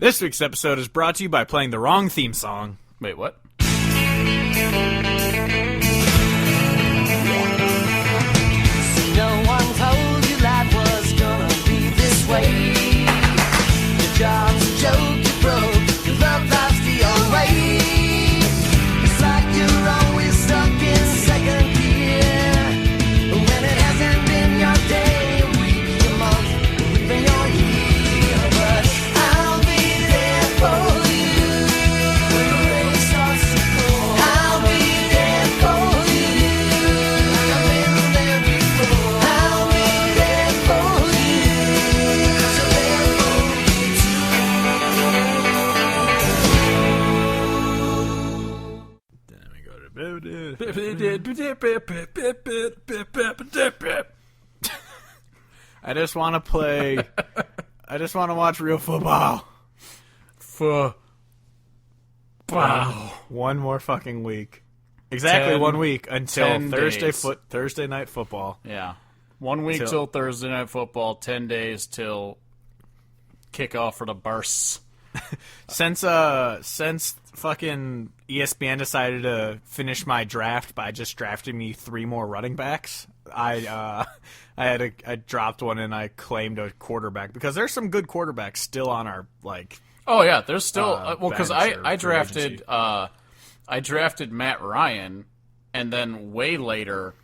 This week's episode is brought to you by playing the wrong theme song. Wait, what? No one told you life was gonna be this way. Your job's a joke, you broke, your love life's the old way. It's like you're always stuck in second gear. When it hasn't been your day, your week, your month, or even your year. But I'll be there for you when the rain starts to pour. I'll be there for you like I've been there before. I'll be there for you 'cause you're there for me too. Then we go to... I just want to play... I just want to watch real football. Wow. One more fucking week. Exactly 10 1 week until 10 Thursday days. Thursday night football. Yeah. 1 week till Thursday Night Football, 10 days till kickoff for the bursts. Since fucking ESPN decided to finish my draft by just drafting me 3 more running backs, I dropped one and I claimed a quarterback because there's some good quarterbacks still on our Oh, yeah, there's still... well, because bench or I free drafted... I drafted Matt Ryan, and then way later,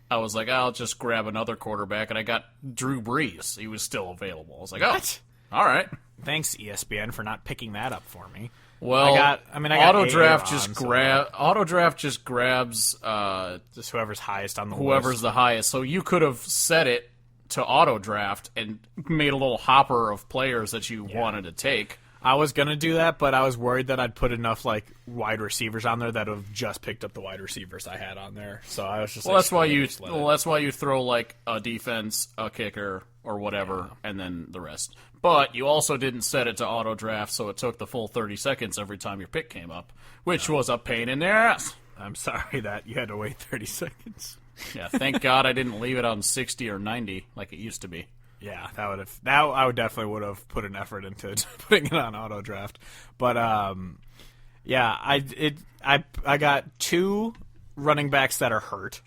I was like, I'll just grab another quarterback, and I got Drew Brees. He was still available. I was like, What? all right. Thanks ESPN for not picking that up for me. Well, I got auto draft Aaron, just grabs just whoever's highest on the whoever's list. the highest. So you could have set it to auto draft and made a little hopper of players that you wanted to take. I was gonna do that, but I was worried that I'd put enough wide receivers on there that would have just picked up the wide receivers I had on there. So I was just That's why you throw like a defense, a kicker, or whatever, and then the rest. But you also didn't set it to auto draft, so it took the full 30 seconds every time your pick came up, which was a pain in the ass. I'm sorry that you had to wait 30 seconds. Yeah, thank God I didn't leave it on 60 or 90 like it used to be. Yeah, I would definitely would have put an effort into putting it on auto draft. But yeah, I got 2 running backs that are hurt.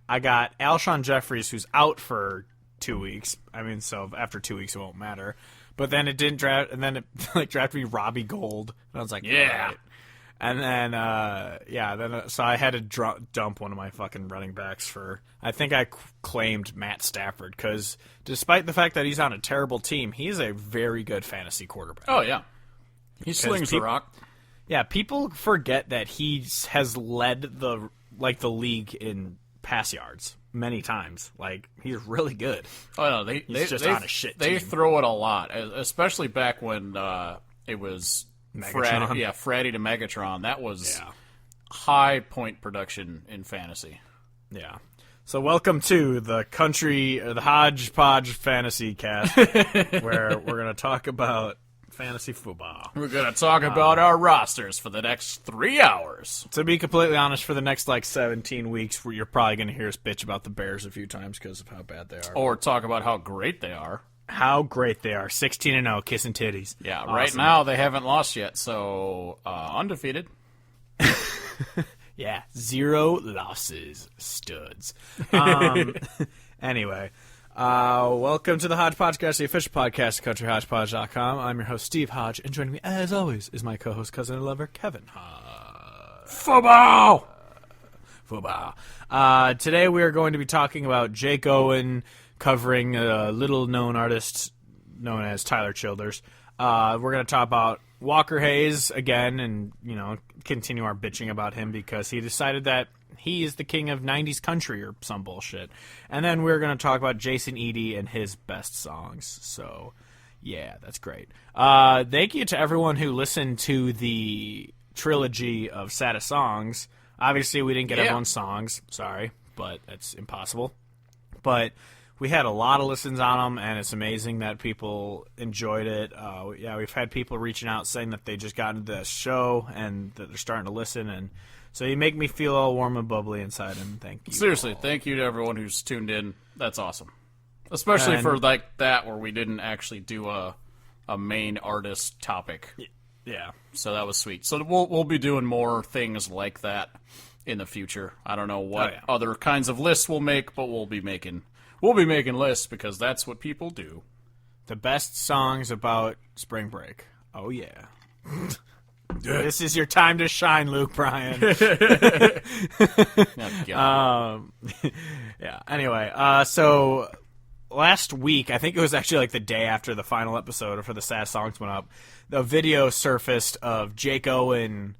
I got Alshon Jeffries, who's out for 2 weeks. I mean, so after 2 weeks it won't matter. But then it didn't draft, and then it drafted me Robbie Gould, and I was like, yeah. all right. And then so I had to dump one of my fucking running backs for. I think I claimed Matt Stafford because despite the fact that he's on a terrible team, he's a very good fantasy quarterback. Oh yeah, he slings the rock. Yeah, people forget that he has led the league in pass yards many times. Like, he's really good. Oh no, he's just on a shit team. They throw it a lot, especially back when it was. Megatron. Freddy to Megatron. That was high point production in fantasy. Yeah. So welcome to the Hodgepodge Fantasy Cast, where we're going to talk about fantasy football. We're going to talk about our rosters for the next 3 hours. To be completely honest, for the next 17 weeks, you're probably going to hear us bitch about the Bears a few times because of how bad they are. Or talk about how great they are. How great they are. 16-0, kissing titties. Yeah, awesome. Right now they haven't lost yet, so undefeated. Yeah, 0 losses, studs. Anyway, welcome to the Hodgepodge Cast, the official podcast of CountryHodgepodge.com. I'm your host, Steve Hodge, and joining me, as always, is my co-host, cousin and lover, Kevin Hodge. Football! Today we are going to be talking about Jake Owen, covering a little-known artist known as Tyler Childers. We're going to talk about Walker Hayes again and, continue our bitching about him because he decided that he is the king of 90s country or some bullshit. And then we're going to talk about Jason Eady and his best songs. So, yeah, that's great. Thank you to everyone who listened to the trilogy of saddest songs. Obviously, we didn't get everyone's songs. Sorry, but that's impossible. But we had a lot of listens on them, and it's amazing that people enjoyed it. We've had people reaching out saying that they just got into the show and that they're starting to listen, and so you make me feel all warm and bubbly inside, and thank you. Seriously, thank you to everyone who's tuned in. That's awesome. Especially for that where we didn't actually do a a main artist topic. Yeah. So that was sweet. So we'll be doing more things like that in the future. I don't know what other kinds of lists we'll make, but we'll be making lists because that's what people do. The best songs about spring break. Oh yeah. This is your time to shine, Luke Bryan. Oh, Yeah. Anyway, so last week, I think it was actually like the day after the final episode for the Sad Songs went up, the video surfaced of Jake Owen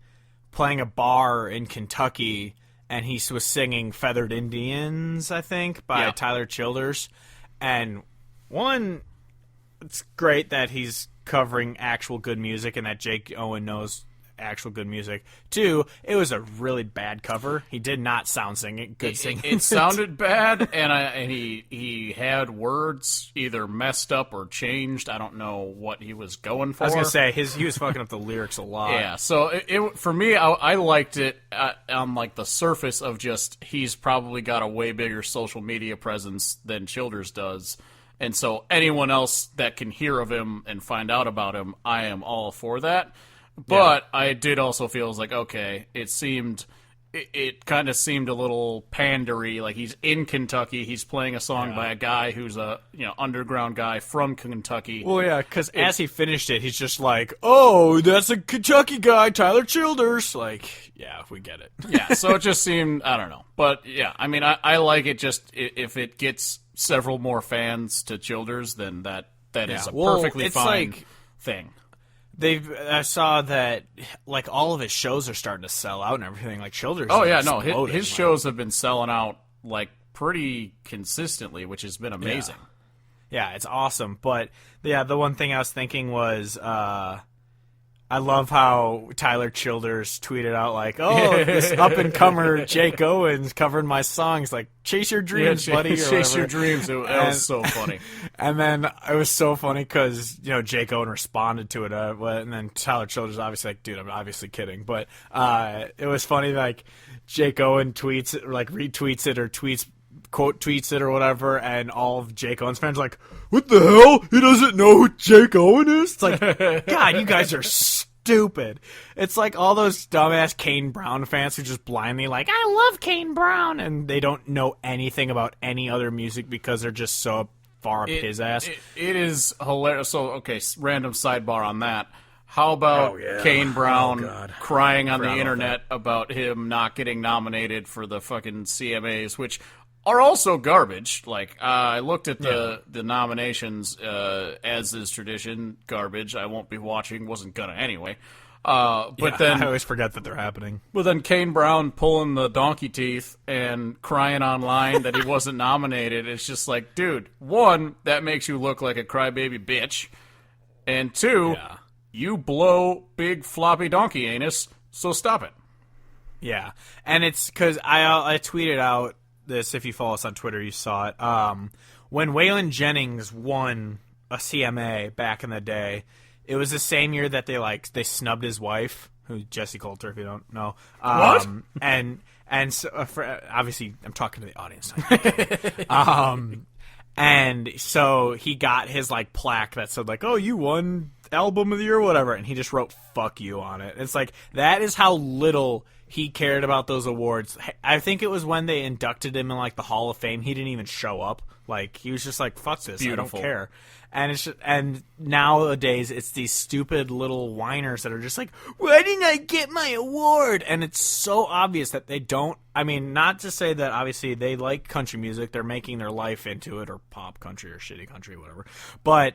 playing a bar in Kentucky, and he was singing Feathered Indians, I think, by Tyler Childers. And one, it's great that he's covering actual good music and that Jake Owen knows actual good music. Two, it was a really bad cover. He did not sound good singing. It sounded bad, and he had words either messed up or changed. I don't know what he was going for. I was gonna say he was fucking up the lyrics a lot. Yeah, so it for me, I liked it on like the surface of just he's probably got a way bigger social media presence than Childers does. And so anyone else that can hear of him and find out about him, I am all for that. But I did also feel like, okay, it kind of seemed a little pandery. Like he's in Kentucky, he's playing a song by a guy who's a underground guy from Kentucky. Well, yeah, because as he finished it, he's just like, "Oh, that's a Kentucky guy, Tyler Childers." Like, yeah, we get it. Yeah, so it just seemed, I don't know, but yeah, I mean, I like it. Just if it gets several more fans to Childers, then that is a perfectly fine thing. I saw that like all of his shows are starting to sell out and everything. Like Childers. Oh yeah, no, his shows have been selling out like pretty consistently, which has been amazing. Yeah, it's awesome. But yeah, the one thing I was thinking was, I love how Tyler Childers tweeted out like, "Oh, this up and comer Jake Owens covering my songs, like chase your dreams, buddy." Chase your dreams. It was so funny. And then it was so funny because Jake Owen responded to it, and then Tyler Childers obviously like, "Dude, I'm obviously kidding," but it was funny like Jake Owen tweets it, like retweets it or quote tweets it or whatever, and all of Jake Owen's fans are like, "What the hell? He doesn't know who Jake Owen is?" It's like, God, you guys are stupid. It's like all those dumbass Kane Brown fans who just blindly like, "I love Kane Brown," and they don't know anything about any other music because they're just so far up his ass. It is hilarious. So, okay, random sidebar on that. How about Kane Brown crying on the internet about him not getting nominated for the fucking CMAs, which are also garbage. Like, I looked at the nominations, as is tradition, garbage. I won't be watching, wasn't gonna anyway. But then I always forget that they're happening. But then Kane Brown pulling the donkey teeth and crying online that he wasn't nominated. It's just like, dude, one, that makes you look like a crybaby bitch. And two, you blow big floppy donkey anus, so stop it. Yeah. And it's because I tweeted out this, if you follow us on Twitter, you saw it. When Waylon Jennings won a CMA back in the day, it was the same year that they snubbed his wife, who's Jessie Coulter, if you don't know. What? And so, obviously, I'm talking to the audience. And so he got his plaque that said "Oh, you won album of the year," or whatever, and he just wrote "fuck you" on it. It's like that is how little he cared about those awards. I think it was when they inducted him in the Hall of Fame. He didn't even show up. He was just like, "Fuck this, beautiful. I don't care." And and nowadays it's these stupid little whiners that are just like, "Why didn't I get my award?" And it's so obvious that they don't. I mean, not to say that obviously they like country music, they're making their life into it, or pop country or shitty country, whatever. But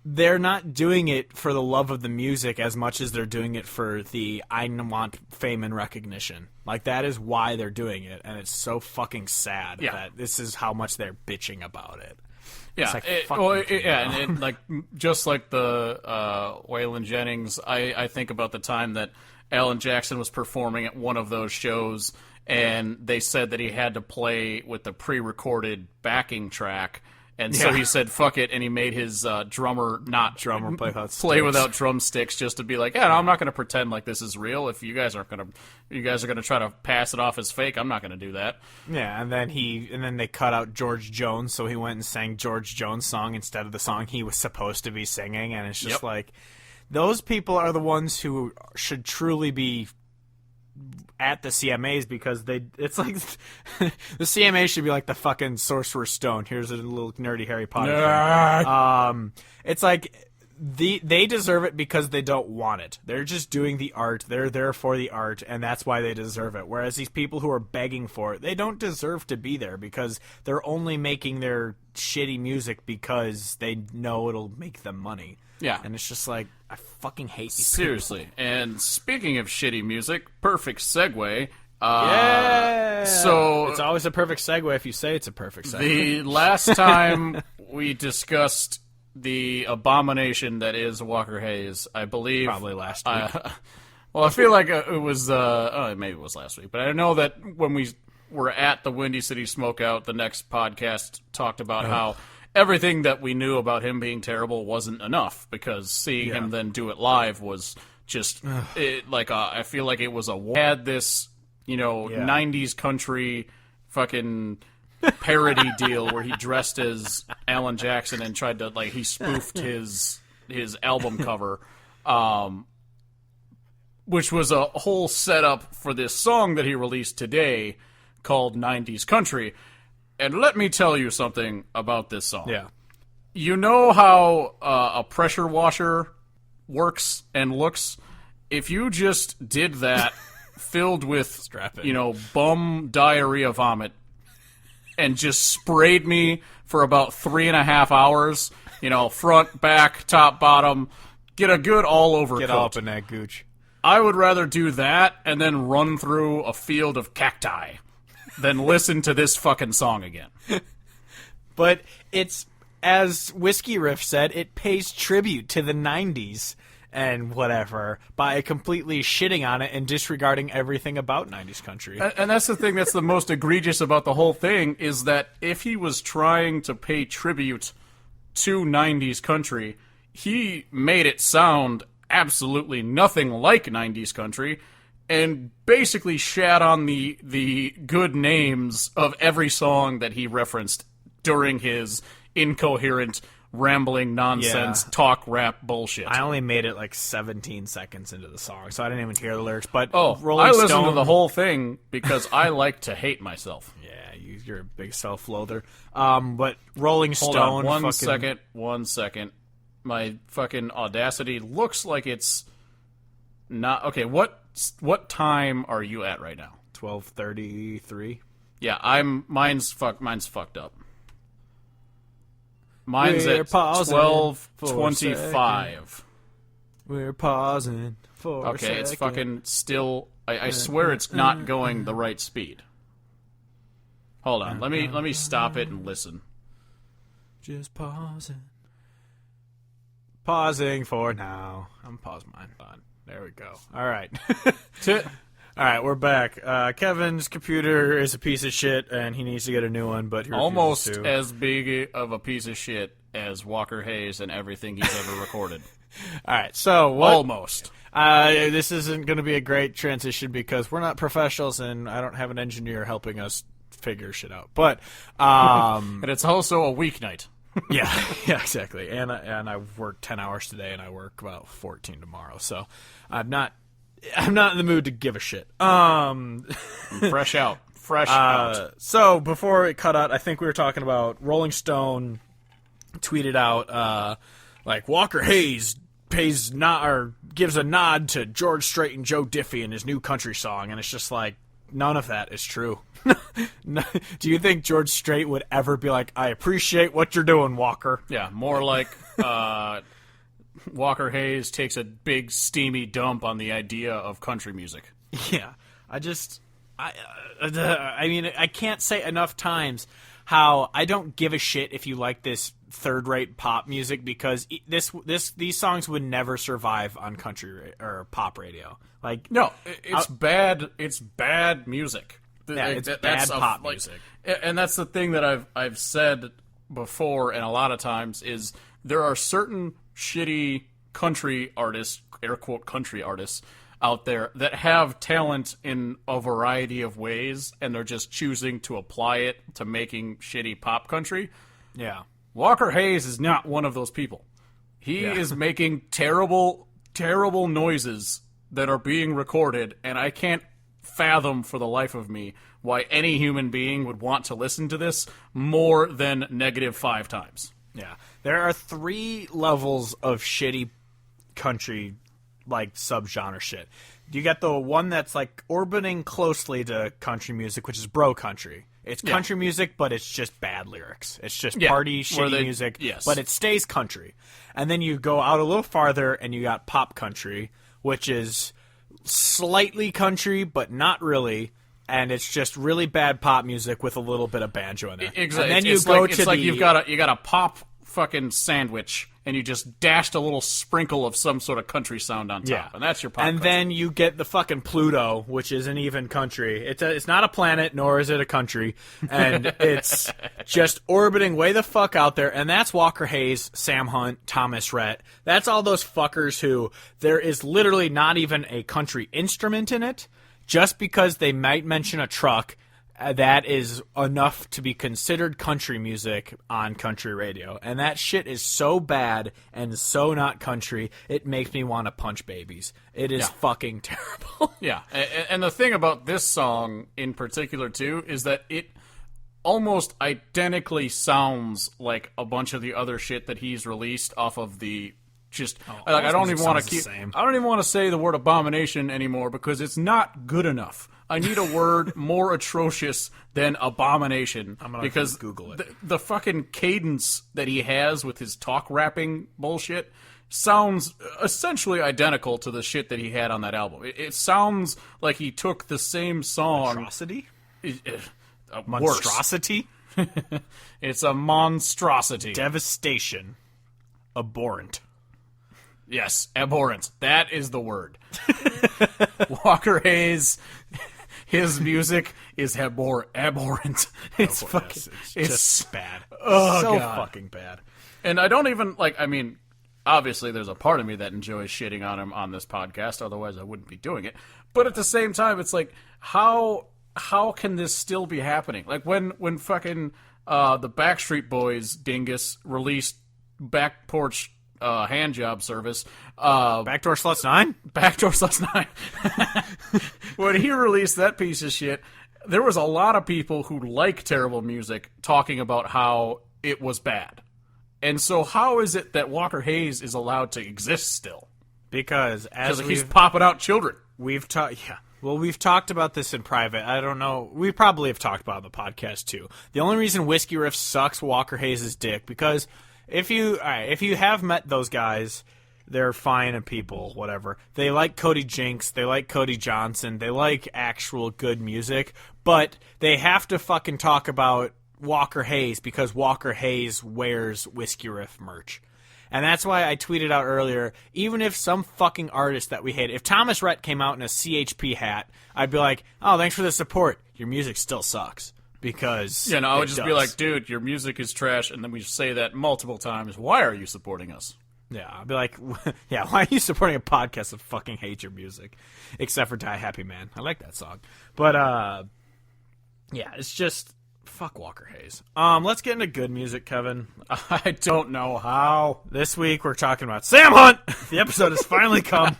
they're not doing it for the love of the music as much as they're doing it for the "I want fame and recognition." That is why they're doing it, and it's so fucking sad that this is how much they're bitching about it. Yeah, and just like the Waylon Jennings, I think about the time that Alan Jackson was performing at one of those shows, and they said that he had to play with the pre-recorded backing track. And so Yeah. he said, fuck it, and he made his drummer play without drumsticks just to be like, yeah, no, I'm not going to pretend like this is real. If you guys are going to try to pass it off as fake, I'm not going to do that. Yeah, and then they cut out George Jones, so he went and sang George Jones' song instead of the song he was supposed to be singing, and it's just like, those people are the ones who should truly be at the CMAs, because it's like the CMA should be like the fucking Sorcerer's Stone. Here's a little nerdy Harry Potter thing. It's like they deserve it because they don't want it. They're just doing the art. They're there for the art, and that's why they deserve it. Whereas these people who are begging for it, they don't deserve to be there because they're only making their shitty music because they know it'll make them money. Yeah. And it's just like, I fucking hate these Seriously. people. And speaking of shitty music, perfect segue. Yeah. So it's always a perfect segue if you say it's a perfect segue. the last time we discussed the abomination that is Walker Hayes, I believe... Probably last week. Well, I feel like it was... maybe it was last week. But I know that when we were at the Windy City Smokeout, the next podcast talked about how everything that we knew about him being terrible wasn't enough, because seeing him then do it live was just... I feel like it was had this, 90s country fucking... parody deal where he dressed as Alan Jackson and tried to he spoofed his album cover, which was a whole setup for this song that he released today called 90s Country. And let me tell you something about this song. Yeah. You know how a pressure washer works and looks? If you just did that filled with bum diarrhea vomit and just sprayed me for about 3.5 hours, front, back, top, bottom, get a good all-over Get coat. all up in that gooch. I would rather do that and then run through a field of cacti than listen to this fucking song again. But it's, as Whiskey Riff said, it pays tribute to the 90s and whatever by completely shitting on it and disregarding everything about 90s country. And that's the thing that's the most egregious about the whole thing, is that if he was trying to pay tribute to 90s country, he made it sound absolutely nothing like 90s country and basically shat on the good names of every song that he referenced during his incoherent, rambling nonsense talk rap bullshit. I only made it 17 seconds into the song, so I didn't even hear the lyrics. But I listened to the whole thing because I like to hate myself. Yeah, you're a big self-loather. But Rolling Hold Stone... on, one second. My fucking Audacity looks like it's not... Okay, what time are you at right now? 12:33. Yeah, mine's fucked up. Mine's We're at pausing 12:25. We're pausing for a Okay, second. it's fucking still... I swear it's not going the right speed. Hold on, let me stop it and listen. Just pausing. Pausing for now. I'm pausing mine. There we go. All right. All right, we're back. Kevin's computer is a piece of shit, and he needs to get a new one, but he refuses Almost to. as big of a piece of shit as Walker Hayes and everything he's ever recorded. All right, so what? Almost. This isn't going to be a great transition because we're not professionals, and I don't have an engineer helping us figure shit out. But And it's also a weeknight. yeah, exactly. And I worked 10 hours today, and I work about 14 tomorrow. So I'm not in the mood to give a shit. Fresh out. So before it cut out, I think we were talking about Rolling Stone tweeted out Walker Hayes gives a nod to George Strait and Joe Diffie in his new country song, and it's just like, none of that is true. No, do you think George Strait would ever be like, I appreciate what you're doing, Walker? Yeah, more like Walker Hayes takes a big steamy dump on the idea of country music. Yeah, I mean, I can't say enough times how I don't give a shit if you like this third-rate pop music, because these songs would never survive on country or pop radio. Like, no, it's bad. It's bad music. Yeah, it's bad pop music. And that's the thing that I've said before and a lot of times is there are certain shitty country artists, air quote country artists, out there that have talent in a variety of ways, and they're just choosing to apply it to making shitty pop country. Yeah. Walker Hayes is not one of those people. He is making terrible, terrible noises that are being recorded, and I can't fathom for the life of me why any human being would want to listen to this more than -5 times. Yeah. There are 3 levels of shitty country, like, subgenre shit. You get the one that's, like, orbiting closely to country music, which is bro country. It's country music, but it's just bad lyrics. It's just party, shitty music, but it stays country. And then you go out a little farther, and you got pop country, which is slightly country, but not really. And it's just really bad pop music with a little bit of banjo in it. Exactly. And then it's like you've got a pop fucking sandwich, and you just dashed a little sprinkle of some sort of country sound on top, and that's your pop. And country. then you get the fucking Pluto, which isn't even country. It's not a planet, nor is it a country, and it's just orbiting way the fuck out there. And that's Walker Hayes, Sam Hunt, Thomas Rhett. That's all those fuckers who there is literally not even a country instrument in it. Just because they might mention a truck, that is enough to be considered country music on country radio. And that shit is so bad and so not country, it makes me want to punch babies. It is fucking terrible. Yeah, and the thing about this song in particular, too, is that it almost identically sounds like a bunch of the other shit that he's released off of the... I don't even want to say the word abomination anymore because it's not good enough. I need a word more atrocious than abomination. I'm gonna because Google it. The fucking cadence that he has with his talk rapping bullshit sounds essentially identical to the shit that he had on that album. It sounds like he took the same song. Monstrosity? Monstrosity? It's a monstrosity. Devastation. Abhorrent. Yes, abhorrent. That is the word. Walker Hayes, his music is abhorrent. It's fucking... It's just bad. Oh, so God. fucking bad. And I don't even, obviously there's a part of me that enjoys shitting on him on this podcast, otherwise I wouldn't be doing it. But at the same time, it's like, how can this still be happening? Like, when fucking the Backstreet Boys dingus released Back Porch... handjob service. Backdoor Sluts 9? Backdoor Sluts 9. When he released that piece of shit, there was a lot of people who like terrible music talking about how it was bad. And so how is it that Walker Hayes is allowed to exist still? Because he's popping out children. We've talked about this in private. I don't know. We probably have talked about it on the podcast too. The only reason Whiskey Riff sucks Walker Hayes' dick because if you have met those guys, they're fine and people, whatever. They like Cody Jinks, they like Cody Johnson, they like actual good music, but they have to fucking talk about Walker Hayes because Walker Hayes wears Whiskey Riff merch. And that's why I tweeted out earlier, even if some fucking artist that we hate, if Thomas Rhett came out in a CHP hat, I'd be like, oh, thanks for the support. Your music still sucks. Because I would just be like, dude, your music is trash, and then we say that multiple times. Why are you supporting us? Yeah, I'd be like, yeah, why are you supporting a podcast that fucking hates your music? Except for Die Happy Man. I like that song. But, yeah, it's just, fuck Walker Hayes. Let's get into good music, Kevin. I don't know how. This week we're talking about Sam Hunt! The episode has finally come.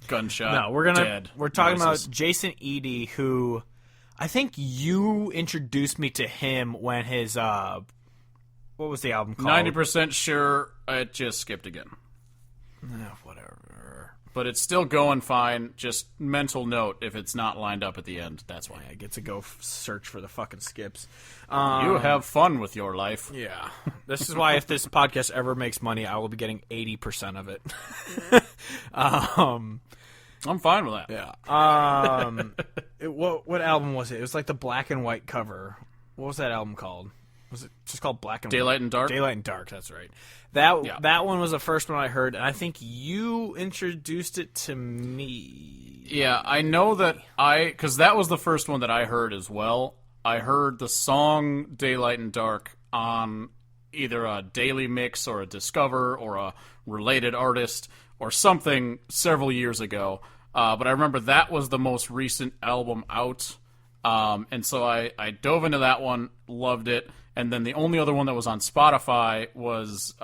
Gunshot. No, we're talking about Jason Eady, who I think you introduced me to him when his what was the album called? 90% sure it just skipped again. Whatever. But it's still going fine. Just mental note, if it's not lined up at the end, that's why. I get to go search for the fucking skips. You have fun with your life. Yeah. This is why if this podcast ever makes money, I will be getting 80% of it. I'm fine with that. Yeah. What album was it? It was like the black and white cover. What was that album called? Was it just called Black and Daylight and Dark? Daylight and Dark, that's right. That one was the first one I heard, and I think you introduced it to me. Yeah, I know that because that was the first one that I heard as well, I heard the song Daylight and Dark on either a Daily Mix or a Discover or a related artist or something several years ago. But I remember that was the most recent album out. And so I dove into that one, loved it. And then the only other one that was on Spotify was,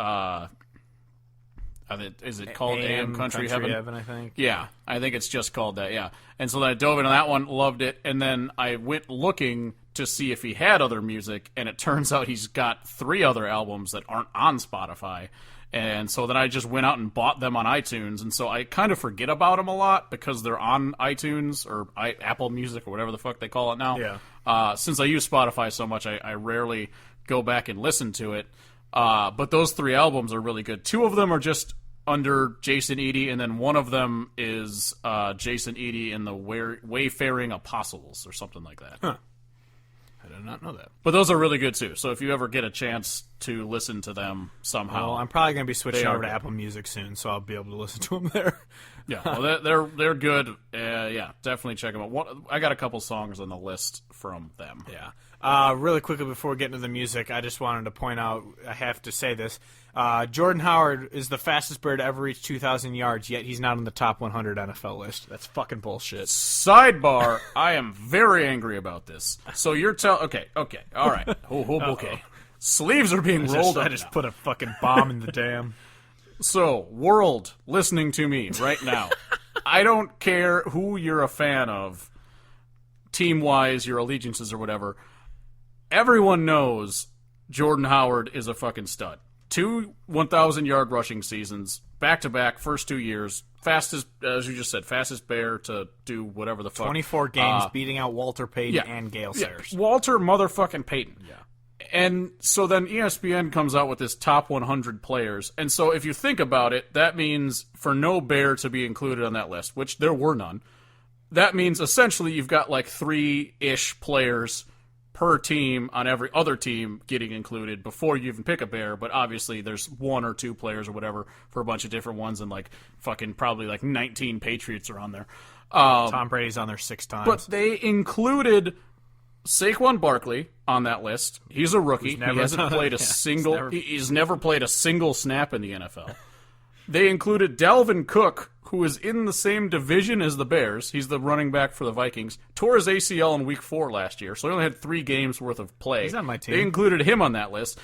is it called AM Country Heaven? I think. Yeah, I think it's just called that, yeah. And so then I dove into that one, loved it, and then I went looking to see if he had other music, and it turns out he's got 3 other albums that aren't on Spotify. And so then I just went out and bought them on iTunes, and so I kind of forget about them a lot because they're on iTunes or Apple Music or whatever the fuck they call it now. Yeah. Since I use Spotify so much, I rarely go back and listen to it. But those 3 albums are really good. 2 of them are just under Jason Eady, and then one of them is Jason Eady and the Wayfaring Apostles or something like that. Huh. I did not know that. But those are really good too. So if you ever get a chance to listen to them somehow, Well, I'm probably going to be switching over to good. Apple Music soon, so I'll be able to listen to them there. yeah, well, they're good. Yeah, definitely check them out. I got a couple songs on the list from them. Yeah. Really quickly before we get into the music, I just wanted to point out, I have to say this. Jordan Howard is the fastest bear to ever reach 2,000 yards, yet he's not on the top 100 NFL list. That's fucking bullshit. Sidebar, I am very angry about this. So you're okay, all right. Okay. Sleeves are being rolled up I just now. put a fucking bomb in the dam. So, world listening to me right now, I don't care who you're a fan of, team-wise, your allegiances or whatever. Everyone knows Jordan Howard is a fucking stud. 2 1,000-yard rushing seasons, back-to-back, first 2 years. Fastest, as you just said, fastest bear to do whatever the fuck. 24 games, beating out Walter Payton and Gale Yeah, Sayers. Walter motherfucking Payton. Yeah. And so then ESPN comes out with this top 100 players. And so if you think about it, that means for no bear to be included on that list, which there were none, that means essentially you've got like 3-ish players per team on every other team getting included before you even pick a bear. But obviously there's 1 or 2 players or whatever for a bunch of different ones, and like fucking probably like 19 Patriots are on there. Tom Brady's on there 6 times. But they included Saquon Barkley on that list. He's a rookie. He hasn't played a single. He's never played a single snap in the NFL. They included Dalvin Cook, who is in the same division as the Bears. He's the running back for the Vikings. Tore his ACL in Week 4 last year, so he only had 3 games worth of play. He's on my team. They included him on that list.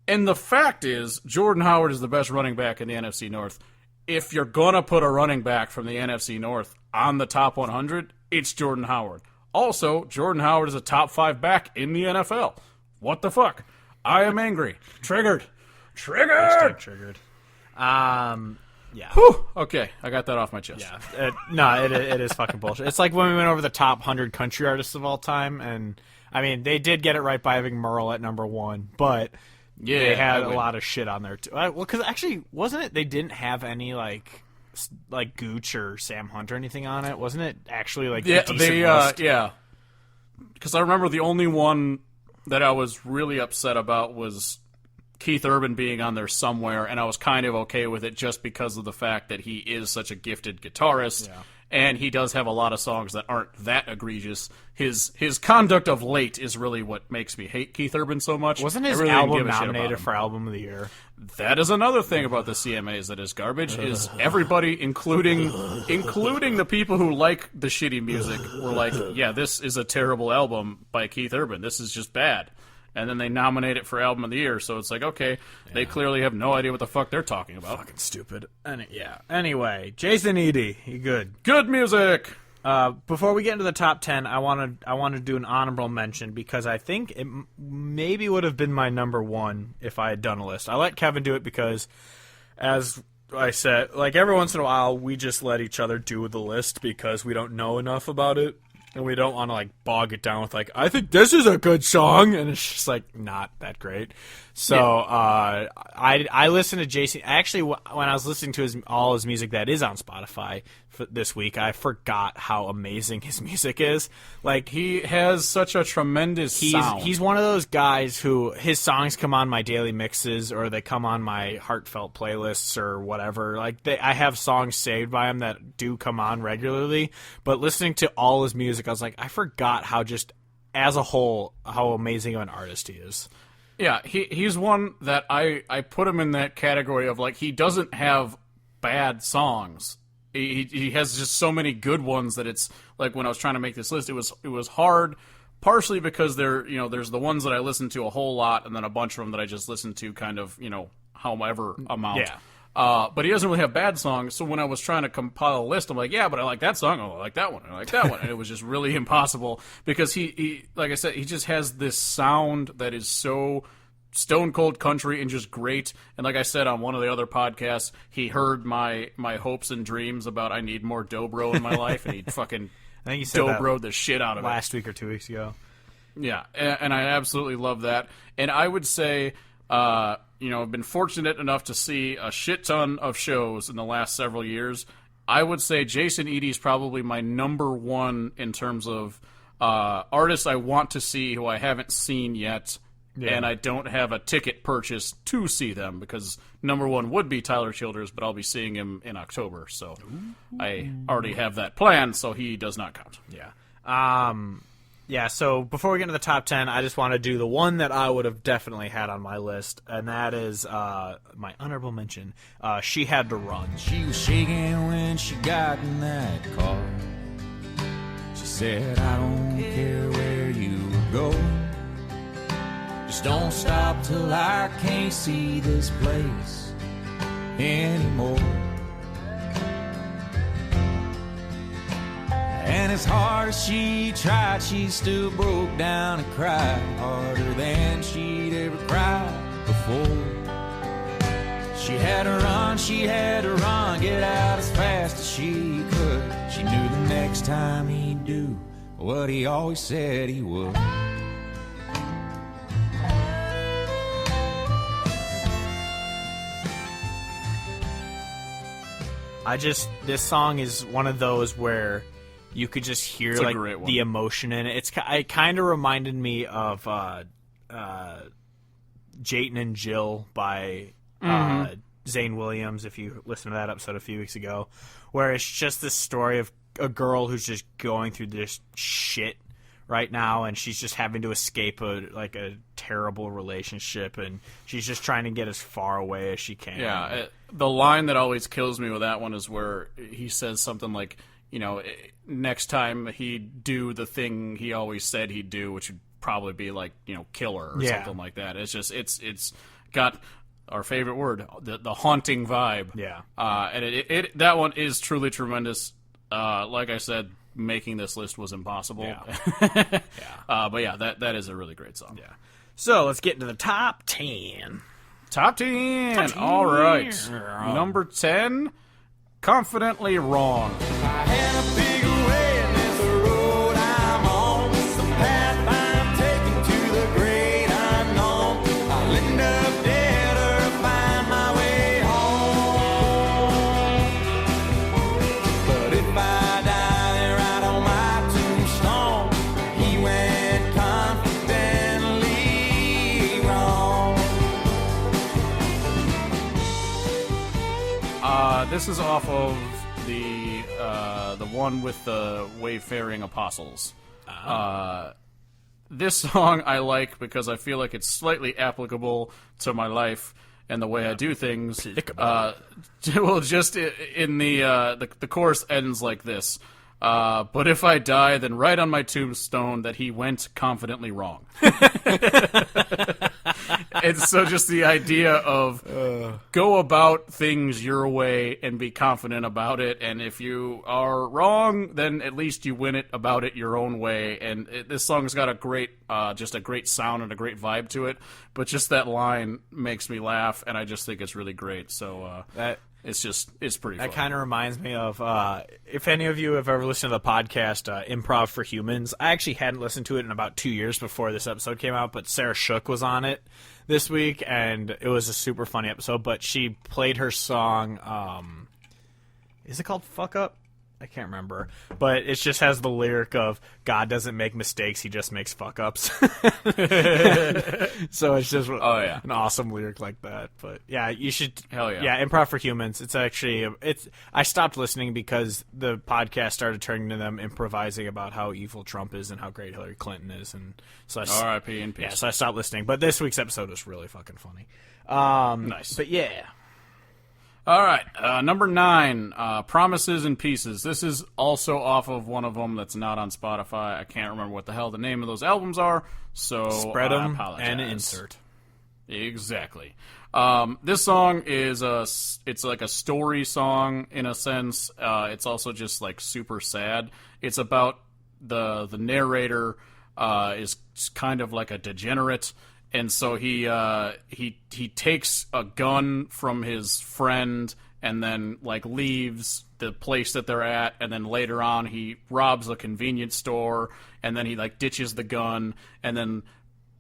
And the fact is, Jordan Howard is the best running back in the NFC North. If you're gonna put a running back from the NFC North on the top 100, it's Jordan Howard. Also, Jordan Howard is a top 5 back in the NFL. What the fuck? I am angry. Triggered. Hashtag triggered. Yeah. Whew. Okay, I got that off my chest. Yeah. It is fucking bullshit. It's like when we went over the top 100 country artists of all time, and I mean, they did get it right by having Merle at number 1, but they had a lot of shit on there too. Well, because actually, wasn't it? They didn't have any like Gooch or Sam Hunt or anything on it. Wasn't it actually like a decent list? Yeah. Because I remember the only one that I was really upset about was Keith Urban being on there somewhere, and I was kind of okay with it just because of the fact that he is such a gifted guitarist, and he does have a lot of songs that aren't that egregious. His conduct of late is really what makes me hate Keith Urban so much. Wasn't his I really didn't album give a shit about nominated him. for Album of the Year? That is another thing about the CMAs that is garbage, is everybody, including the people who like the shitty music, were like, yeah, this is a terrible album by Keith Urban. This is just bad. And then they nominate it for Album of the Year, so it's like, okay, they clearly have no idea what the fuck they're talking about. Fucking stupid. Anyway, Jason Eady, he good. Good music! Before we get into the top 10, I want to do an honorable mention because I think it maybe would have been my number 1 if I had done a list. I let Kevin do it because, as I said, like every once in a while, we just let each other do the list because we don't know enough about it. And we don't want to, like, bog it down with, like, I think this is a good song. And it's just, like, not that great. So, I listened to Jason. Actually, when I was listening to all his music that is on Spotify this week, I forgot how amazing his music is. Like, He has such a tremendous sound. he's one of those guys who his songs come on my daily mixes or they come on my heartfelt playlists or whatever. Like, I have songs saved by him that do come on regularly. But listening to all his music, I was like, I forgot how just as a whole, how amazing of an artist he is. Yeah, he's one that I put him in that category of, like, he doesn't have bad songs. He has just so many good ones that it's, like, when I was trying to make this list, it was hard, partially because there's the ones that I listen to a whole lot, and then a bunch of them that I just listen to kind of, however amount. Yeah. But he doesn't really have bad songs, so when I was trying to compile a list, I'm like, yeah, but I like that song, I like that one, I like that one, and it was just really impossible, because he like I said, he just has this sound that is so stone cold country and just great, and like I said on one of the other podcasts, he heard my hopes and dreams about I need more dobro in my life, and he fucking I think you said dobro the shit out of it. Last week or 2 weeks ago. Yeah, and I absolutely love that, and I would say... I've been fortunate enough to see a shit ton of shows in the last several years. I would say Jason Eady is probably my number one in terms of artists I want to see who I haven't seen yet, and I don't have a ticket purchased to see them, because number one would be Tyler Childers, but I'll be seeing him in October, so I already have that planned, so he does not count. Yeah. Yeah, so before we get into the top 10, I just want to do the one that I would have definitely had on my list, and that is my honorable mention. She Had to Run. She was shaking when she got in that car. She said, I don't care where you go. Just don't stop till I can't see this place anymore. And as hard as she tried, she still broke down and cried harder than she'd ever cried before. She had to run, get out as fast as she could. She knew the next time he'd do what he always said he would. This song is one of those where you could just hear like the emotion in it. It kind of reminded me of Jayton and Jill by Zane Williams, if you listened to that episode a few weeks ago, where it's just this story of a girl who's just going through this shit right now, and she's just having to escape a terrible relationship, and she's just trying to get as far away as she can. Yeah, the line that always kills me with that one is where he says something like, next time he'd do the thing he always said he'd do, which would probably be like, kill her or something like that. It's just, it's got our favorite word, the haunting vibe. Yeah. And that one is truly tremendous. Like I said, making this list was impossible. Yeah. But yeah, that is a really great song. Yeah. So let's get into the top 10. Top 10. All right. Number 10, Confidently Wrong. I had a big way, there's a road I'm on, the path I'm taking to the great unknown. I'll end up dead or find my way home. But if I die, they write on my tombstone, he went confidently wrong. This is off of the one with the wayfaring apostles. This song I like because I feel like it's slightly applicable to my life and the way I do things. Well, just in the chorus ends like this. But if I die, then write on my tombstone that he went confidently wrong. And so just the idea of go about things your way and be confident about it. And if you are wrong, then at least you win it about it your own way. And this song's got a great sound and a great vibe to it. But just that line makes me laugh, and I just think it's really great. So it's pretty fun. That kind of reminds me of, if any of you have ever listened to the podcast, Improv for Humans. I actually hadn't listened to it in about 2 years before this episode came out, but Sarah Shook was on it this week, and it was a super funny episode, but she played her song, is it called Fuck Up? I can't remember, but it just has the lyric of God doesn't make mistakes, he just makes fuck ups. So it's just an awesome lyric like that. But yeah, you should. Hell yeah. Yeah, Improv for Humans. It's actually I stopped listening because the podcast started turning to them improvising about how evil Trump is and how great Hillary Clinton is, and so R.I.P. in peace. Yeah, so I stopped listening. But this week's episode was really fucking funny. Nice. But yeah. All right, number 9, Promises and Pieces. This is also off of one of them that's not on Spotify. I can't remember what the hell the name of those albums are, so Spread I them apologize. and insert. Exactly. This song is it's like a story song in a sense. It's also just like super sad. It's about the narrator is kind of like a degenerate. And so he takes a gun from his friend and then like leaves the place that they're at, and then later on he robs a convenience store, and then he like ditches the gun, and then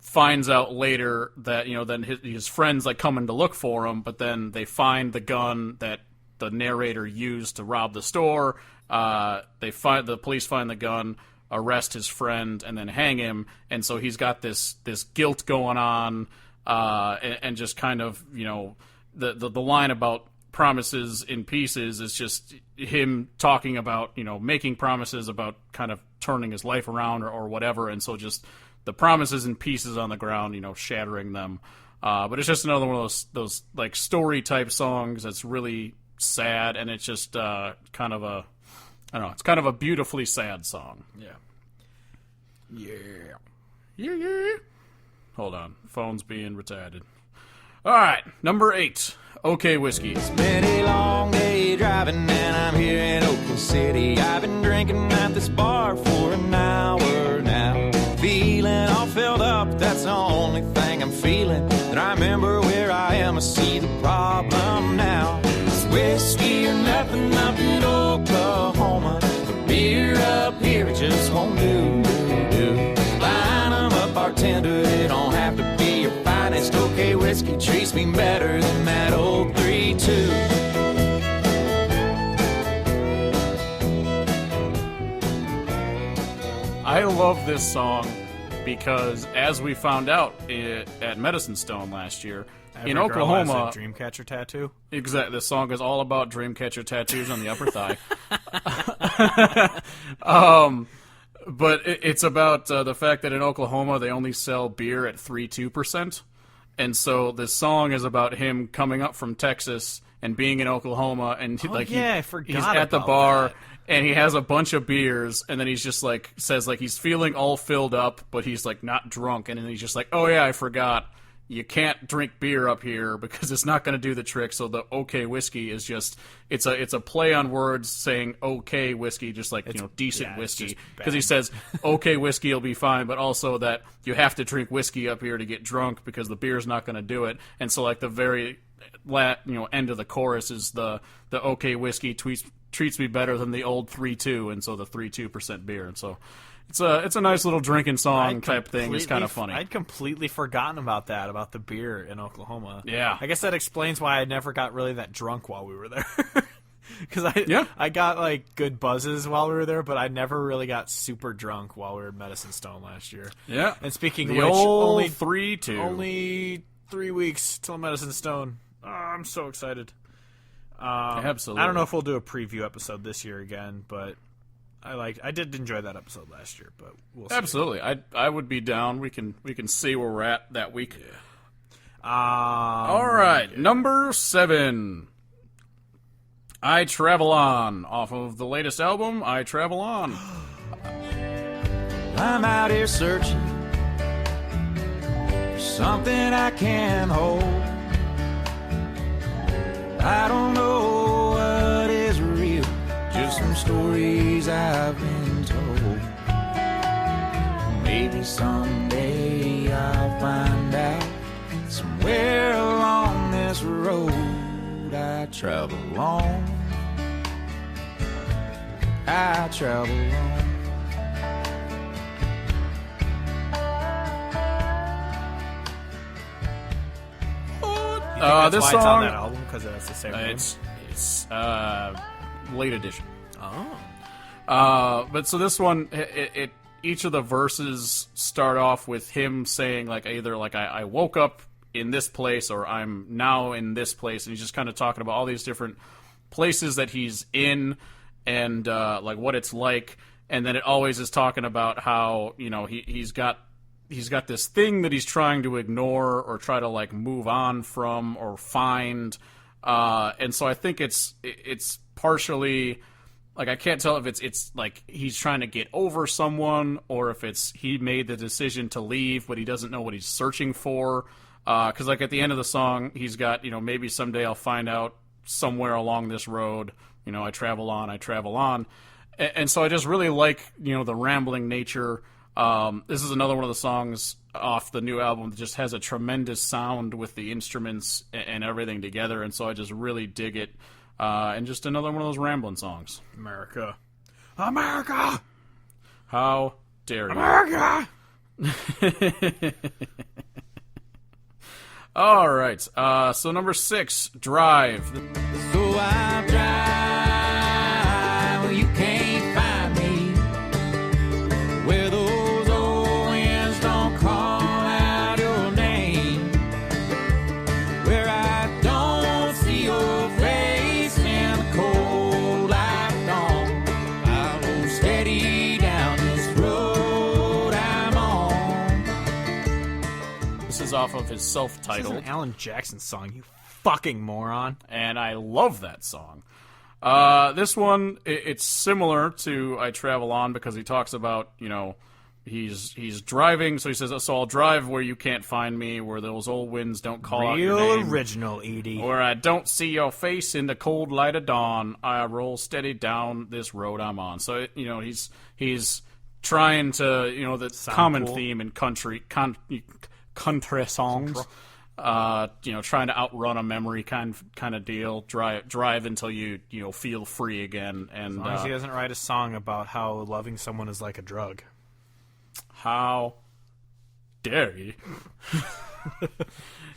finds out later that then his friends like coming to look for him, but then they find the gun that the narrator used to rob the store. The police find the gun, arrest his friend, and then hang him, and so he's got this guilt going on, and just kind of the line about promises in pieces is just him talking about making promises about kind of turning his life around or whatever, and so just the promises in pieces on the ground, shattering them. But it's just another one of those like story type songs that's really sad, and it's just kind of a it's kind of a beautifully sad song. Yeah. Yeah. Hold on. Phone's being retarded. All right. Number 8. OK Whiskey. It's been a long day driving and I'm here in Oakland City. I've been drinking at this bar for an hour now. Feeling all filled up, that's the only thing I'm feeling. Then I remember where I am, I see the problem now. It's whiskey or nothing up in Oklahoma. But beer up here, it just won't do. Line 'em up, bartender, it don't have to be your finest. OK Whiskey treats me better than that old 3-2. I love this song because, as we found out at Medicine Stone last year, in Every girl has Oklahoma, a Dreamcatcher tattoo. exactly, this song is all about Dreamcatcher tattoos on the upper thigh. But it's about the fact that in Oklahoma they only sell beer at 3.2%, and so this song is about him coming up from Texas and being in Oklahoma, and I forgot he's at the about bar. that. And he has a bunch of beers, and then he's just like says like he's feeling all filled up, but he's like not drunk, and then he's just like, oh yeah, I forgot. You can't drink beer up here because it's not going to do the trick. So the OK Whiskey is just it's a play on words saying OK Whiskey, just like decent whiskey, because he says OK Whiskey will be fine, but also that you have to drink whiskey up here to get drunk because the beer's not going to do it. And so like the very end of the chorus is the OK Whiskey treats me better than the old 3.2, and so the 3.2% beer, and so it's a nice little drinking song type thing. It's kind of funny. I'd completely forgotten about the beer in Oklahoma. Yeah. I guess that explains why I never got really that drunk while we were there. Because I got like good buzzes while we were there, but I never really got super drunk while we were in Medicine Stone last year. Yeah. And speaking of the which, old 3.2. Only 3 weeks till Medicine Stone. Oh, I'm so excited. Absolutely. I don't know if we'll do a preview episode this year again, but I did enjoy that episode last year, but we'll see. Absolutely. I would be down. We can see where we're at that week. Yeah. All right, number 7. I Travel On, off of the latest album, I Travel On. I'm out here searching for something I can hold. I don't know what is real, just some stories I've been told. Maybe someday I'll find out. Somewhere along this road I travel on. I travel on. That's this why song it's on that album because that's the same name. It's late edition. Oh. But so this one, each of the verses start off with him saying like either like I woke up in this place or I'm now in this place, and he's just kind of talking about all these different places that he's in and like what it's like. And then it always is talking about how, you know, he's got this thing that he's trying to ignore or try to like move on from or find. And so I think it's partially like I can't tell if it's like he's trying to get over someone or if it's he made the decision to leave but he doesn't know what he's searching for. Because like at the end of the song, he's got, you know, maybe someday I'll find out somewhere along this road. You know, I travel on. And so I just really like, you know, the rambling nature. This is another one of the songs off the new album that just has a tremendous sound with the instruments and everything together, and so I just really dig it. And just another one of those rambling songs. America. How dare you. America! All right, so number 6, Drive. So I drive where you can't find me, where those old winds don't call out your name, where I don't see your face in the cold light dawn. I'll go steady down this road I'm on. This is off of his self-titled. This is an Alan Jackson song, you fucking moron. And I love that song. This one, it's similar to I Travel On because he talks about, you know, he's driving, so he says, so I'll drive where you can't find me, where those old winds don't call out your Real name. original, Edie. Where I don't see your face in the cold light of dawn, I roll steady down this road I'm on. So, you know, he's trying to, you know, the common cool. theme in country songs. You know, trying to outrun a memory kind of deal. Drive until you feel free again. And As long as he doesn't write a song about how loving someone is like a drug. How dare you?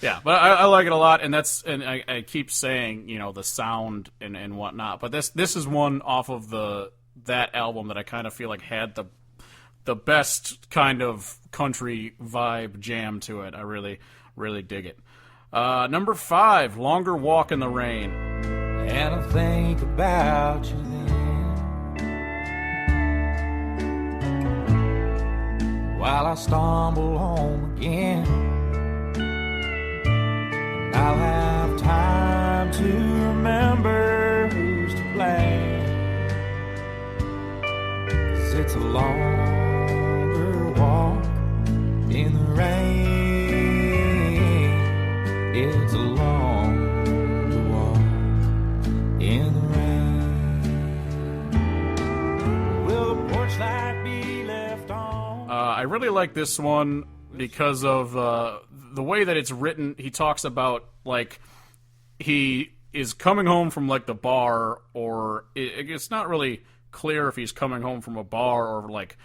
Yeah, but I like it a lot, and I keep saying, you know, the sound and whatnot. But this is one off of that album that I kind of feel like had the best kind of country vibe jam to it. I really dig it. Number 5, Longer Walk in the Rain. And I think about you then, while I stumble home again, and I'll have time to remember who's to blame, 'cause it's a longer walk in the rain. It's a long walk in the rain. Will the porch light be left on? I really like this one because of the way that it's written. He talks about, like, he is coming home from, like, the bar, or it's not really clear if he's coming home from a bar or, like,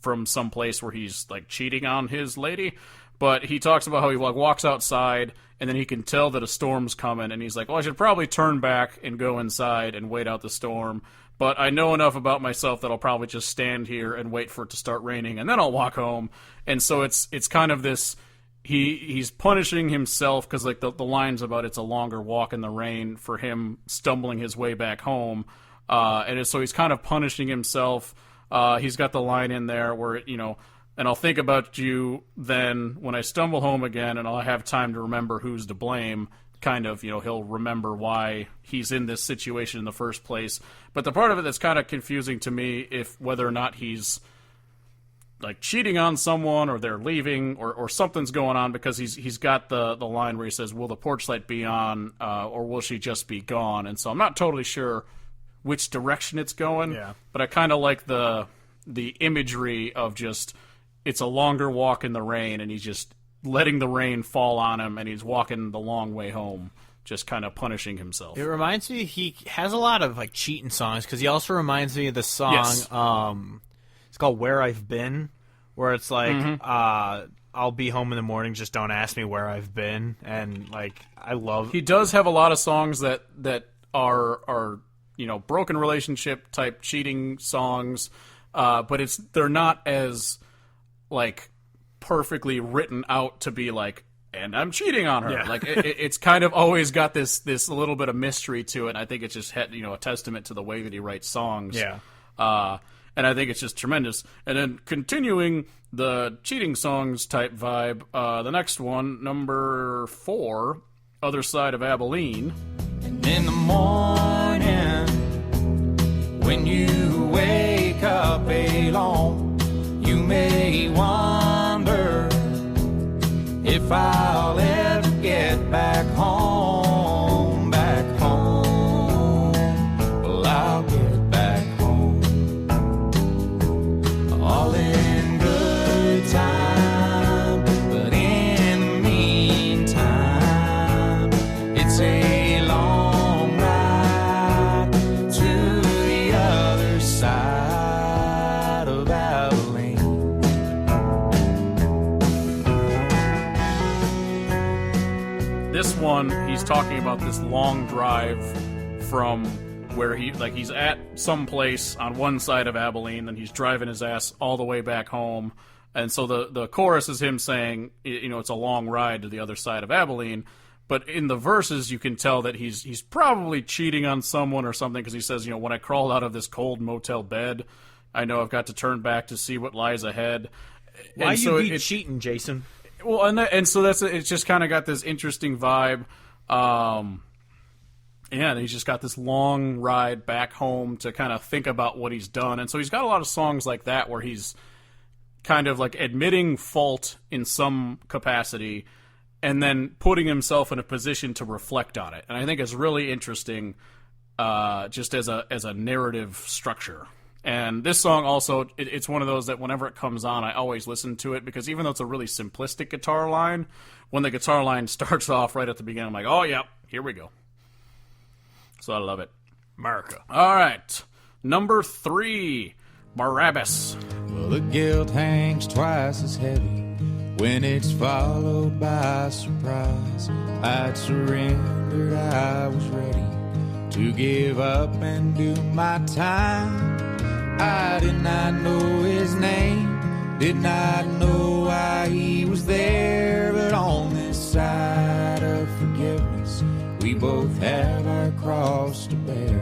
from some place where he's, like, cheating on his lady. But he talks about how he, like, walks outside, and then he can tell that a storm's coming, and he's like, well, I should probably turn back and go inside and wait out the storm, but I know enough about myself that I'll probably just stand here and wait for it to start raining, and then I'll walk home. And so it's kind of this, he's punishing himself, because, like, the line's about it's a longer walk in the rain for him stumbling his way back home, so he's kind of punishing himself. He's got the line in there where, you know, and I'll think about you then when I stumble home again, and I'll have time to remember who's to blame. Kind of, you know, he'll remember why he's in this situation in the first place. But the part of it that's kind of confusing to me, if whether or not he's, like, cheating on someone, or they're leaving, or something's going on, because he's got the line where he says, will the porch light be on, or will she just be gone? And so I'm not totally sure which direction it's going, Yeah. but I kind of like the imagery of just, it's a longer walk in the rain, and he's just letting the rain fall on him, and he's walking the long way home, just kind of punishing himself. It reminds me, he has a lot of, like, cheating songs, because he also reminds me of the song, Yes. It's called Where I've Been, where it's like, I'll be home in the morning, just don't ask me where I've been, and, like, I love... He does have a lot of songs that are broken relationship type cheating songs, but they're not as like perfectly written out to be like, and I'm cheating on her. Yeah. Like it's kind of always got this little bit of mystery to it. And I think it's just a testament to the way that he writes songs. Yeah. And I think it's just tremendous. And then continuing the cheating songs type vibe, the next one, number 4, Other Side of Abilene. And in the morning, when you wake up alone, you may wonder if I'll ever get back home, back home. Well, I'll get back home. All in good time, but in the meantime, it's a long ride to the other side of Abilene. This one, he's talking about this long drive from where he's at some place on one side of Abilene, and he's driving his ass all the way back home. And so the chorus is him saying, it's a long ride to the other side of Abilene. But in the verses, you can tell that he's probably cheating on someone or something, because he says, when I crawled out of this cold motel bed, I know I've got to turn back to see what lies ahead. Why And you so be cheating, Jason? Well, and so it's just kind of got this interesting vibe. And he's just got this long ride back home to kind of think about what he's done. And so he's got a lot of songs like that where he's kind of like admitting fault in some capacity and then putting himself in a position to reflect on it. And I think it's really interesting just as a narrative structure. And this song also, it's one of those that whenever it comes on, I always listen to it, because even though it's a really simplistic guitar line, when the guitar line starts off right at the beginning, I'm like, oh, yeah, here we go. So I love it. America. All right. Number 3, Barabbas. Well, the guilt hangs twice as heavy when it's followed by surprise. I'd surrendered, I was ready to give up and do my time. I did not know his name, did not know why he was there, but on this side of forgiveness, we both have our cross to bear.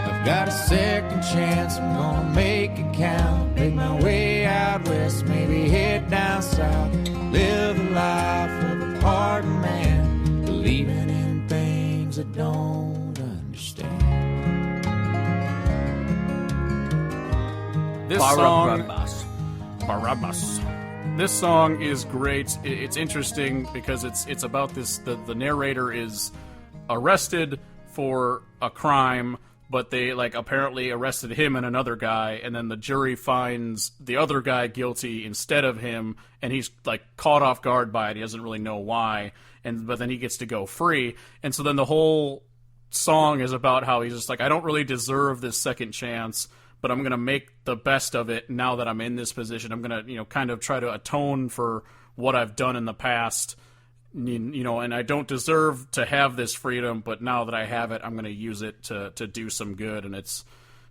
I've got a second chance, I'm gonna make it count, make my way out west, maybe head down south, live the life of a pardoned man, believing in things I don't understand. This Barabbas. This song is great. It's interesting because it's about this. The narrator is arrested for a crime, but they apparently arrested him and another guy, and then the jury finds the other guy guilty instead of him, and he's caught off guard by it. He doesn't really know why, but then he gets to go free, and so then the whole song is about how he's just I don't really deserve this second chance, but I'm going to make the best of it now that I'm in this position. I'm going to, kind of try to atone for what I've done in the past, and I don't deserve to have this freedom, but now that I have it, I'm going to use it to do some good, and it's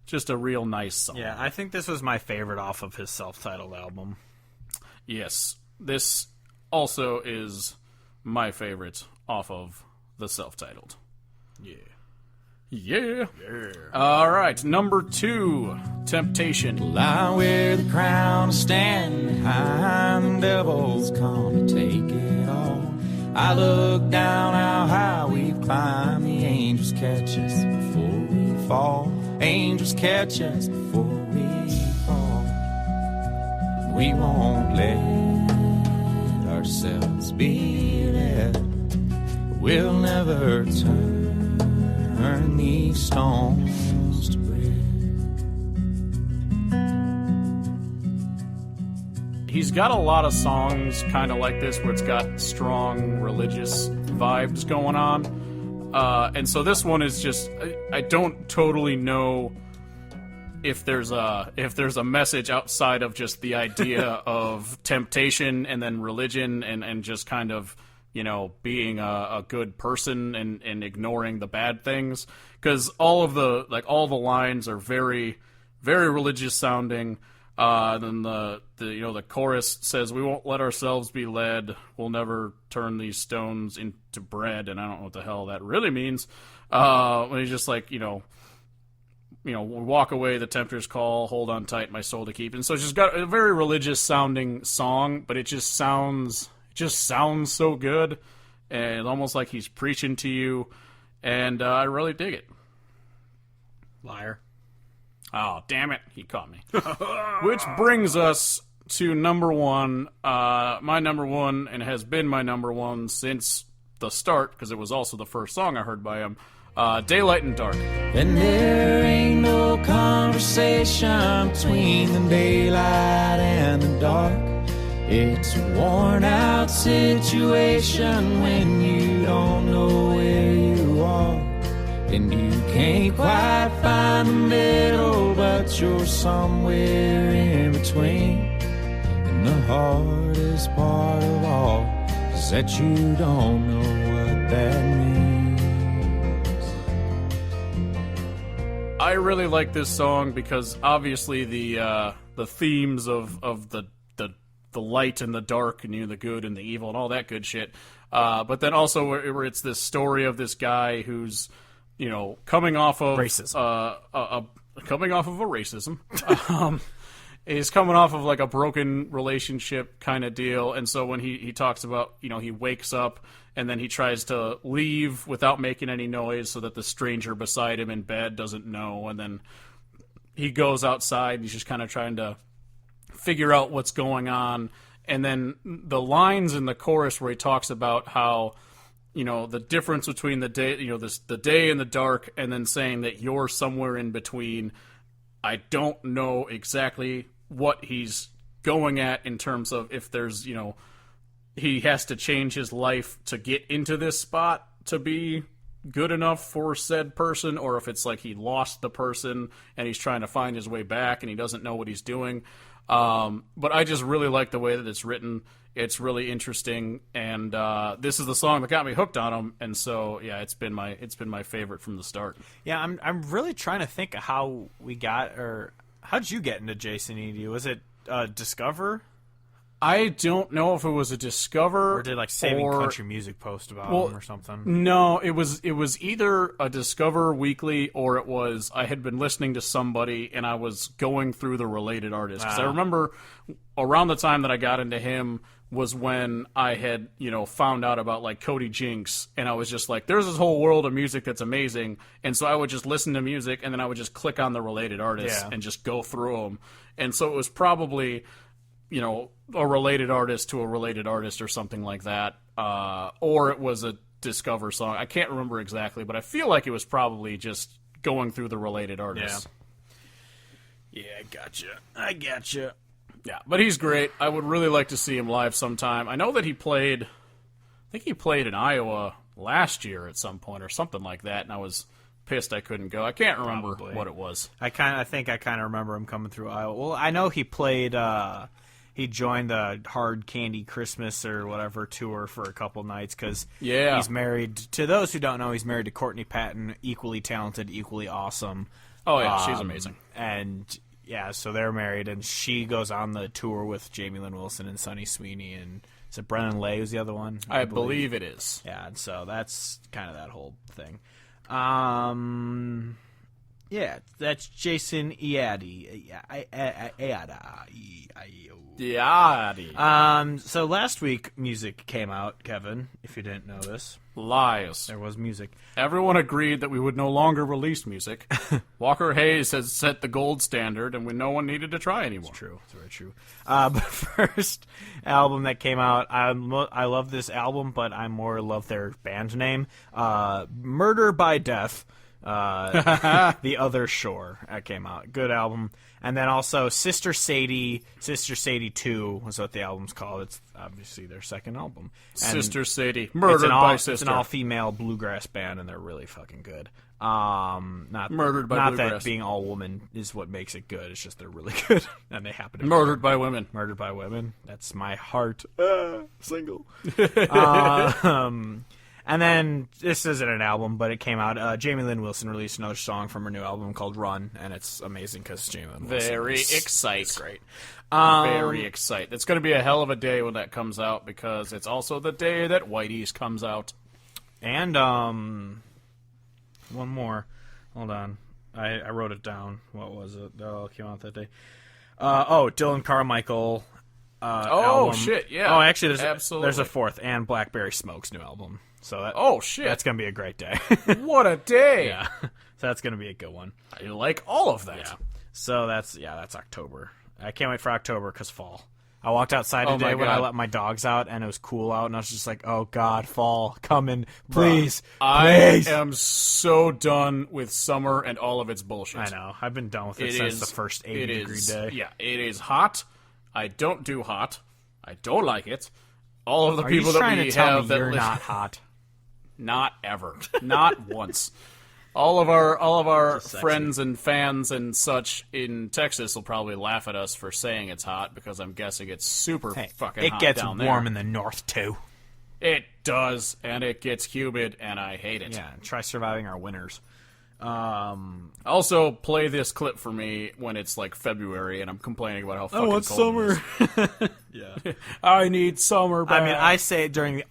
just a real nice song. Yeah, I think this was my favorite off of his self-titled album. Yes, this also is my favorite off of the self-titled. Yeah. All right, number 2, Temptation. Well, I wear the crown, stand behind the devil's come to take it all. I look down how high we've climbed. The angels catch us before we fall. Angels catch us before we fall. We won't let ourselves be led. We'll never turn these stones to bread. He's got a lot of songs kind of like this where it's got strong religious vibes going on. And so this one is just, I don't totally know if there's a message outside of just the idea of temptation and then religion and just kind of being a good person and ignoring the bad things, because all the lines are very, very religious sounding. Then the chorus says, "We won't let ourselves be led. We'll never turn these stones into bread." And I don't know what the hell that really means. When he's just like, we walk away, the tempter's call, hold on tight, my soul to keep. And so it's just got a very religious sounding song, but it just sounds so good, and almost like he's preaching to you, and I really dig it. Liar. Oh, damn it, he caught me. Which brings us to number one, my number one, and has been my number one since the start, because it was also the first song I heard by him, Daylight and Dark. And there ain't no conversation between the daylight and the dark. It's a worn out situation when you don't know where you are. And you can't quite find the middle, but you're somewhere in between. And the hardest part of all is that you don't know what that means. I really like this song because obviously the themes of the light and the dark, and the good and the evil and all that good shit. But then also where it's this story of this guy who's coming off of racism. Coming off of a racism. He's coming off of like a broken relationship kind of deal, and so when he talks about he wakes up and then he tries to leave without making any noise so that the stranger beside him in bed doesn't know, and then he goes outside and he's just kind of trying to figure out what's going on, and then the lines in the chorus where he talks about how the difference between the day the day and the dark, and then saying that you're somewhere in between. I don't know exactly what he's going at in terms of if there's he has to change his life to get into this spot to be good enough for said person, or if it's like he lost the person and he's trying to find his way back and he doesn't know what he's doing. But I just really like the way that it's written. It's really interesting, and this is the song that got me hooked on him. And so, yeah, it's been my favorite from the start. Yeah, I'm really trying to think of how we got, or how'd you get into Jason Eady? Was it Discover? I don't know if it was a Discover or did like Saving Country Music post about him or something. No, it was either a Discover Weekly or it was I had been listening to somebody and I was going through the related artists. Because I remember around the time that I got into him was when I had found out about like Cody Jinks, and I was just like, there's this whole world of music that's amazing, and so I would just listen to music and then I would just click on the related artists and just go through them. And so it was probably a related artist to a related artist or something like that, or it was a Discover song. I can't remember exactly, but I feel like it was probably just going through the related artists. Yeah, I gotcha. Yeah, but he's great. I would really like to see him live sometime. I know that he played in Iowa last year at some point or something like that, and I was pissed I couldn't go. I can't remember what it was. I think I remember him coming through Iowa. Well, I know he played. He joined the Hard Candy Christmas or whatever tour for a couple nights because he's married. To those who don't know, he's married to Courtney Patton, equally talented, equally awesome. Oh yeah, she's amazing. And yeah, so they're married, and she goes on the tour with Jamie Lynn Wilson and Sonny Sweeney, and is it Brennan Lay who's the other one? I believe it is. Yeah, and so that's kind of that whole thing. Yeah, that's Jason Eady. Yeah. So last week, music came out, Kevin, if you didn't know this. Lies. There was music. Everyone agreed that we would no longer release music. Walker Hayes has set the gold standard, and no one needed to try anymore. It's true. It's very true. But first album that came out, I love this album, but I more love their band name. Murder by Death. The Other Shore came out. Good album. And then also Sister Sadie 2 was what the album's called. It's obviously their second album. And Sister Sadie. Murdered by Sister. It's an all-female bluegrass band, and they're really fucking good. Not Murdered by not Bluegrass. that being all woman is what makes it good. It's just they're really good, and they happen to be Murdered by Women. Murdered by Women. That's my heart. Single. And then this isn't an album, but it came out. Jamie Lynn Wilson released another song from her new album called Run, and it's amazing because Jamie Lynn Wilson Very is excited. great. Very excited. It's going to be a hell of a day when that comes out because it's also the day that Whitey's comes out. And one more. Hold on. I wrote it down. What was it? Oh, it came out that day. Dylan Carmichael. Album. Shit, yeah. Oh, actually, Absolutely. there's a fourth, and Blackberry Smoke's new album. So that, shit. that's gonna be a great day. What a day. Yeah, so that's gonna be a good one. I like all of that. Yeah. So that's October. I can't wait for October because fall. I walked outside Oh, today my when I God. let my dogs out, and it was cool out, and I was just like, "Oh God, fall coming, please, I please!" am so done with summer and all of its bullshit. I know. I've been done with it It since is the first 80-degree day. Yeah, it is hot. I don't do hot. I don't like it. All of the Are people you that trying we to tell have me that you're listen- not hot? Not ever. Not once. All of our Just sexy. friends and fans and such in Texas will probably laugh at us for saying it's hot because I'm guessing it's super fucking It hot gets down warm there. in the north too. It does, and it gets humid, and I hate it. Yeah, try surviving our winters. Also, play this clip for me when it's like February and I'm complaining about how fucking cold it is. Yeah. I need summer back. I mean, I say it during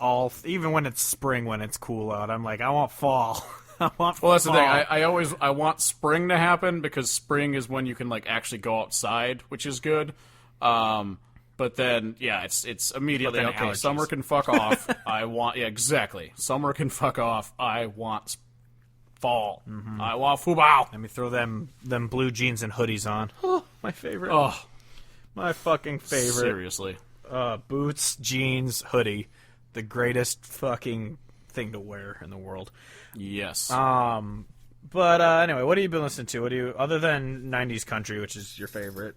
even when it's spring, when it's cool out. I'm like, I want fall. I want fall. Well, that's the thing. I want spring to happen because spring is when you can like actually go outside, which is good. But then, yeah, it's immediately then okay. allergies. Summer can fuck off. Exactly. Summer can fuck off. I want fall. I want fubao. Let me throw them blue jeans and hoodies on. Oh, my favorite. Oh, My fucking favorite. seriously. Boots, jeans, hoodie. The greatest fucking thing to wear in the world. Yes. But anyway, what have you been listening to? What do you, other than 90s country, which is your favorite?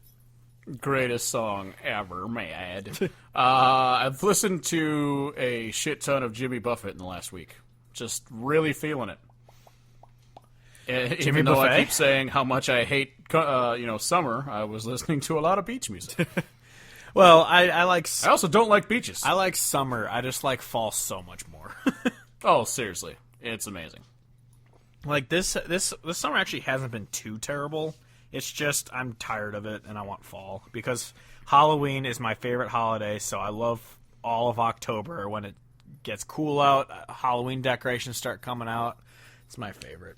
Greatest song ever, mad. I've listened to a shit ton of Jimmy Buffett in the last week. Just really feeling it. Even though I Buffett? keep saying how much I hate, summer, I was listening to a lot of beach music. Well, I like I also don't like beaches. I like summer. I just like fall so much more. Oh, seriously, it's amazing. Like this summer actually hasn't been too terrible. It's just I'm tired of it and I want fall because Halloween is my favorite holiday. So I love all of October when it gets cool out. Halloween decorations start coming out. It's my favorite.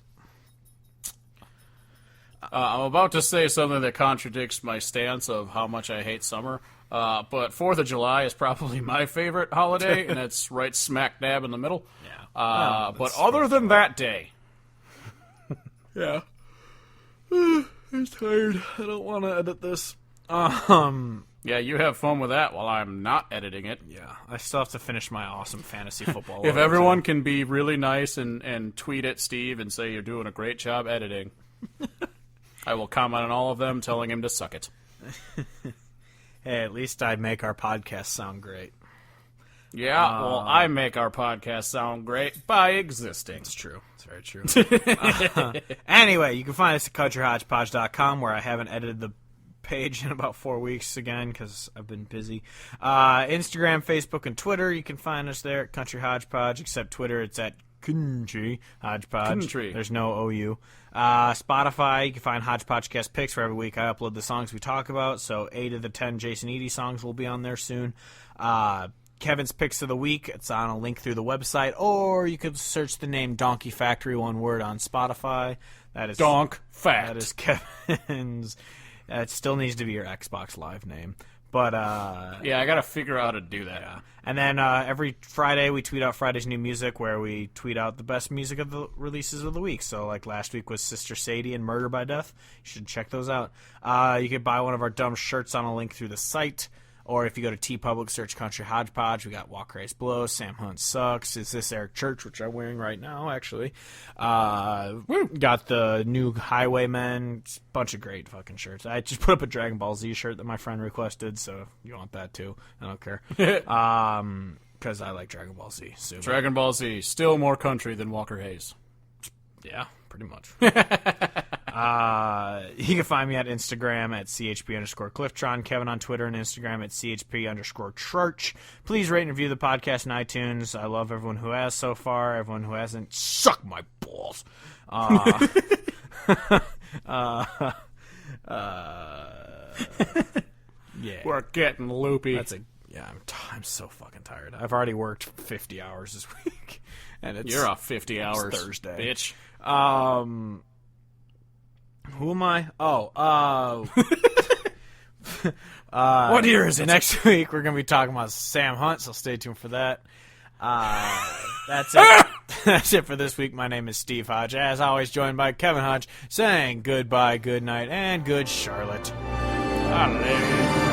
I'm about to say something that contradicts my stance of how much I hate summer. But 4th of July is probably my favorite holiday, and it's right smack dab in the middle. Yeah. But other than that day, Yeah. I'm tired. I don't want to edit this. yeah, you have fun with that while I'm not editing it. Yeah. I still have to finish my awesome fantasy football. If logo, everyone can be really nice and tweet at Steve and say you're doing a great job editing, I will comment on all of them telling him to suck it. Hey, at least I make our podcast sound great. Yeah, well, I make our podcast sound great by existing. It's true. It's very true. Anyway, you can find us at countryhodgepodge.com, where I haven't edited the page in about 4 weeks again because I've been busy. Instagram, Facebook, and Twitter, you can find us there at Country Hodgepodge, except Twitter, it's at Country Hodgepodge. Country. There's no OU. Spotify, you can find Hodgepodgecast picks where every week I upload the songs we talk about, so 8 of the 10 Jason Eady songs will be on there soon. Kevin's Picks of the Week, it's on a link through the website, or you could search the name Donkey Factory, one word, on Spotify. That is Donk fact. That is Kevin's. It still needs to be your Xbox Live name. But, Yeah, I gotta figure out how to do that. yeah. And then every Friday we tweet out Friday's new music, where we tweet out the best music of the releases of the week. So like last week was Sister Sadie and Murder by Death. You should check those out. You could buy one of our dumb shirts on a link through the site. Or if you go to TeePublic, search Country Hodgepodge. We got Walker Ace Blow, Sam Hunt Sucks, Is This Eric Church, which I'm wearing right now, actually. Got the new Highwaymen, bunch of great fucking shirts. I just put up a Dragon Ball Z shirt that my friend requested, so if you want that too, I don't care. Because I like Dragon Ball Z. So Dragon Ball Z, still more country than Walker Hayes. yeah, pretty much. You can find me at Instagram at CHP_Clifftron, Kevin on Twitter and Instagram at CHP_Church. Please rate and review the podcast on iTunes. I love everyone who has so far. Everyone who hasn't, suck my balls. Yeah. We're getting loopy. I'm so fucking tired. I've already worked 50 hours this week. And You're off 50 hours. Thursday. Bitch. Who am I? Oh, What year is it? Next week we're going to be talking about Sam Hunt, so stay tuned for that. That's it. That's it for this week. My name is Steve Hodge, as always joined by Kevin Hodge, saying goodbye, good night, and good Charlotte. Hallelujah.